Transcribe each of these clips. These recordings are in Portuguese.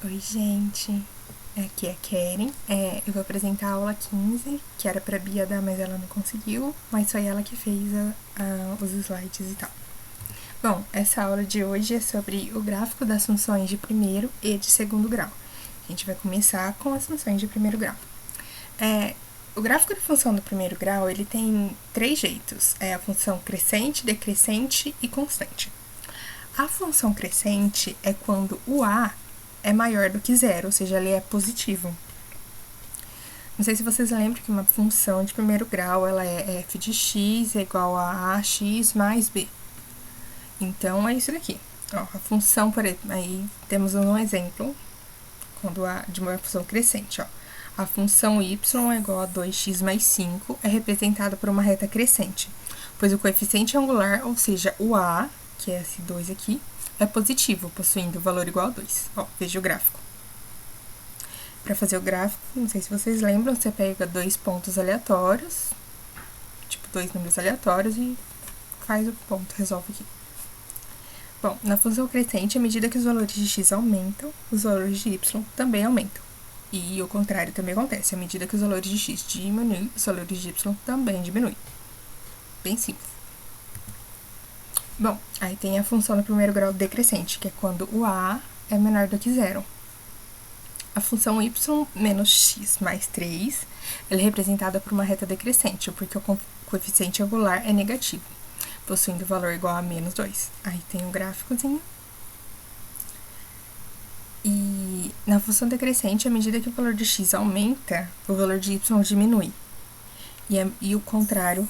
Oi, gente, aqui é a Keren. Eu vou apresentar a aula 15, que era pra Bia dar, mas ela não conseguiu, mas foi ela que fez os slides e tal. Bom, essa aula de hoje é sobre o gráfico das funções de primeiro e de segundo grau. A gente vai começar com as funções de primeiro grau. O gráfico da função do primeiro grau, ele tem três jeitos. É a função crescente, decrescente e constante. A função crescente é quando o A é maior do que zero, ou seja, ele é positivo. Não sei se vocês lembram que uma função de primeiro grau, ela é f de x é igual a ax mais b. Então, é isso daqui. Ó, a função, por exemplo, aí temos um exemplo de uma função crescente. Ó. A função y é igual a 2x mais 5, é representada por uma reta crescente, pois o coeficiente angular, ou seja, o a, que é esse 2 aqui, é positivo, possuindo valor igual a 2. Ó, veja o gráfico. Para fazer o gráfico, não sei se vocês lembram, você pega dois pontos aleatórios, tipo dois números aleatórios, e faz o ponto, resolve aqui. Bom, na função crescente, à medida que os valores de x aumentam, os valores de y também aumentam. E o contrário também acontece, à medida que os valores de x diminuem, os valores de y também diminuem. Bem simples. Bom, aí tem a função no primeiro grau decrescente, que é quando o a é menor do que zero. A função y menos x mais 3, ela é representada por uma reta decrescente, porque o coeficiente angular é negativo, possuindo valor igual a menos 2. Aí tem um gráficozinho. E na função decrescente, à medida que o valor de x aumenta, o valor de y diminui. E o contrário,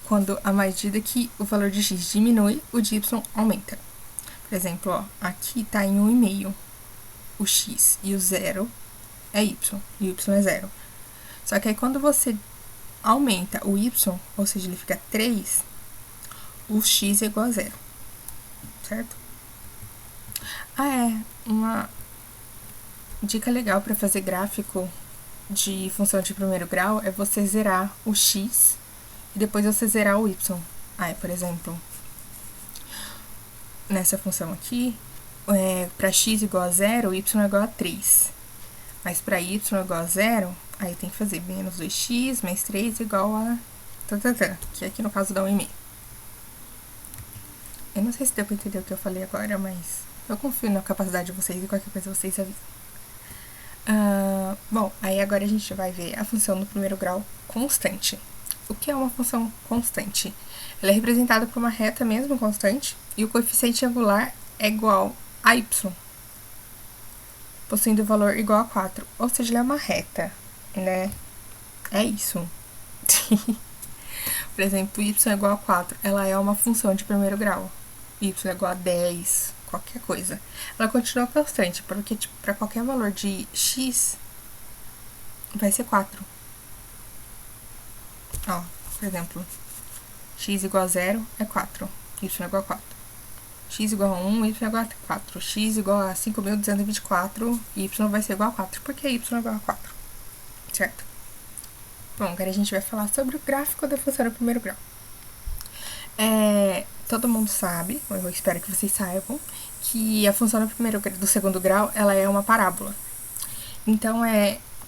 quando à medida que o valor de x diminui, o de y aumenta. Por exemplo, ó, aqui está em 1,5. O x e o zero é y, e o y é zero. Só que aí quando você aumenta o y, ou seja, ele fica 3, o x é igual a zero, certo? Uma dica legal para fazer gráfico de função de primeiro grau é você zerar o x e depois você zerar o y. Por exemplo, nessa função aqui, para x igual a 0, y é igual a 3. Mas para y igual a 0, aí tem que fazer menos 2x mais 3 igual a... que aqui no caso dá 1,5. Eu não sei se deu para entender o que eu falei agora, mas eu confio na capacidade de vocês e qualquer coisa vocês avisam. Bom, aí agora a gente vai ver a função no primeiro grau constante. O que é uma função constante? Ela é representada por uma reta mesmo constante e o coeficiente angular é igual a y, possuindo valor igual a 4. Ou seja, ela é uma reta, né? É isso. Por exemplo, y é igual a 4. Ela é uma função de primeiro grau. Y é igual a 10, qualquer coisa. Ela continua constante, porque para qualquer valor de x, vai ser 4. Ó, por exemplo, x igual a 0 é 4. Y é igual a 4. X igual a 1, y é igual a 4. X igual a 5.224, y vai ser igual a 4, porque y é igual a 4, certo? Bom, agora a gente vai falar sobre o gráfico da função do primeiro grau. Todo mundo sabe, eu espero que vocês saibam, que a função do segundo grau, ela é uma parábola. Então,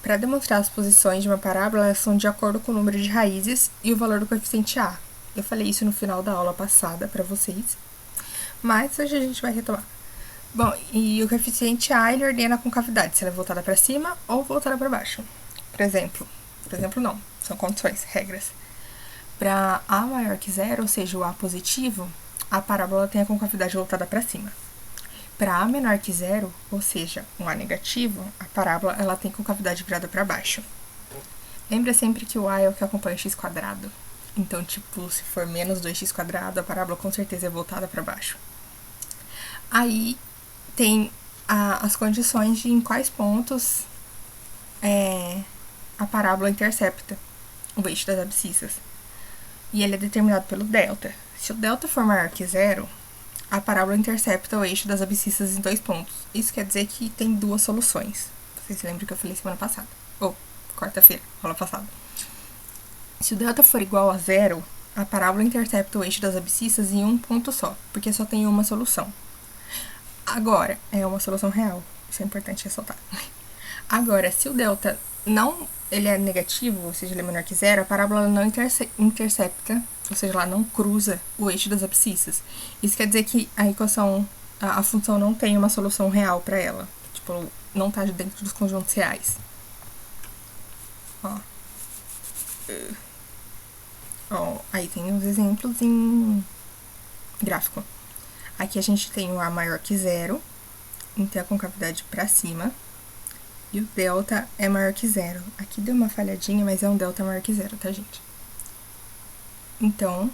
para demonstrar as posições de uma parábola, elas são de acordo com o número de raízes e o valor do coeficiente a. Eu falei isso no final da aula passada para vocês, mas hoje a gente vai retomar. Bom, e o coeficiente a, ele ordena a concavidade, se ela é voltada para cima ou voltada para baixo. Por exemplo não, são condições, regras. Para a maior que zero, ou seja, o a positivo, a parábola tem a concavidade voltada para cima. Para a menor que zero, ou seja, um a negativo, a parábola ela tem concavidade virada para baixo. Lembra sempre que o a é o que acompanha o x². Então, tipo, se for menos 2x², a parábola com certeza é voltada para baixo. Aí tem as condições de em quais pontos a parábola intercepta o eixo das abscissas. E ele é determinado pelo delta. Se o delta for maior que zero, a parábola intercepta o eixo das abscissas em 2 pontos. Isso quer dizer que tem duas soluções. Vocês lembram que eu falei semana passada? Ou quarta-feira, aula passada. Se o delta for igual a zero, a parábola intercepta o eixo das abscissas em um ponto só, porque só tem uma solução. Agora, é uma solução real. Isso é importante ressaltar. Agora, se o delta não ele é negativo, ou seja, ele é menor que zero, a parábola não intercepta, ou seja, ela não cruza o eixo das abscissas. Isso quer dizer que a equação, a função não tem uma solução real para ela. Tipo, não tá dentro dos conjuntos reais. Ó, aí tem os exemplos em gráfico. Aqui a gente tem o A maior que zero, então a concavidade para cima. E o delta é maior que zero. Aqui deu uma falhadinha, mas é um delta maior que zero, tá, gente? Então,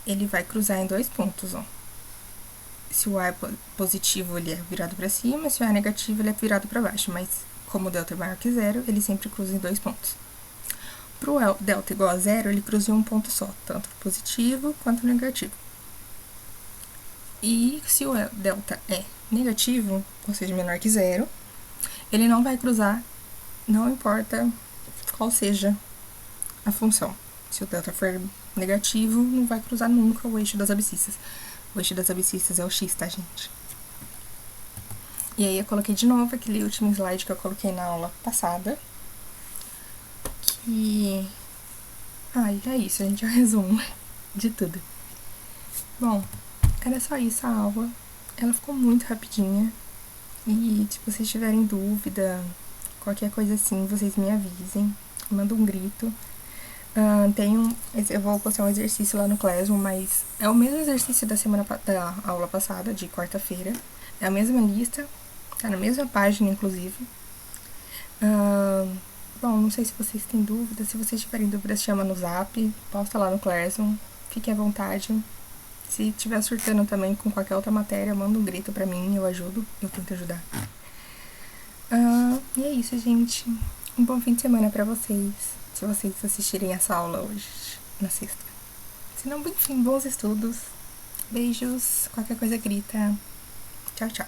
ele vai cruzar em 2 pontos, ó. Se o A é positivo, ele é virado para cima, se o A é negativo, ele é virado para baixo. Mas, como o delta é maior que zero, ele sempre cruza em 2 pontos. Pro delta igual a zero, ele cruza em um ponto só, tanto positivo quanto negativo. E se o delta é negativo, ou seja, menor que zero, ele não vai cruzar, não importa qual seja a função. Se o delta for negativo, não vai cruzar nunca o eixo das abscissas. O eixo das abscissas é o x, tá, gente? E aí eu coloquei de novo aquele último slide que eu coloquei na aula passada. Que... é isso, a gente já resumo de tudo. Bom, era só isso a aula. Ela ficou muito rapidinha. E se vocês tiverem dúvida, qualquer coisa assim, vocês me avisem. Manda um grito. Eu vou postar um exercício lá no Classroom, mas é o mesmo exercício da aula passada, de quarta-feira. É a mesma lista, tá na mesma página, inclusive. Bom, não sei se vocês têm dúvida. Se vocês tiverem dúvidas, chama no Zap, posta lá no Classroom. Fiquem à vontade. Se tiver surtando também com qualquer outra matéria, manda um grito pra mim, eu ajudo, eu tento ajudar. E é isso, gente. Um bom fim de semana pra vocês, se vocês assistirem essa aula hoje, na sexta. Se não, enfim, bons estudos. Beijos, qualquer coisa grita. Tchau, tchau.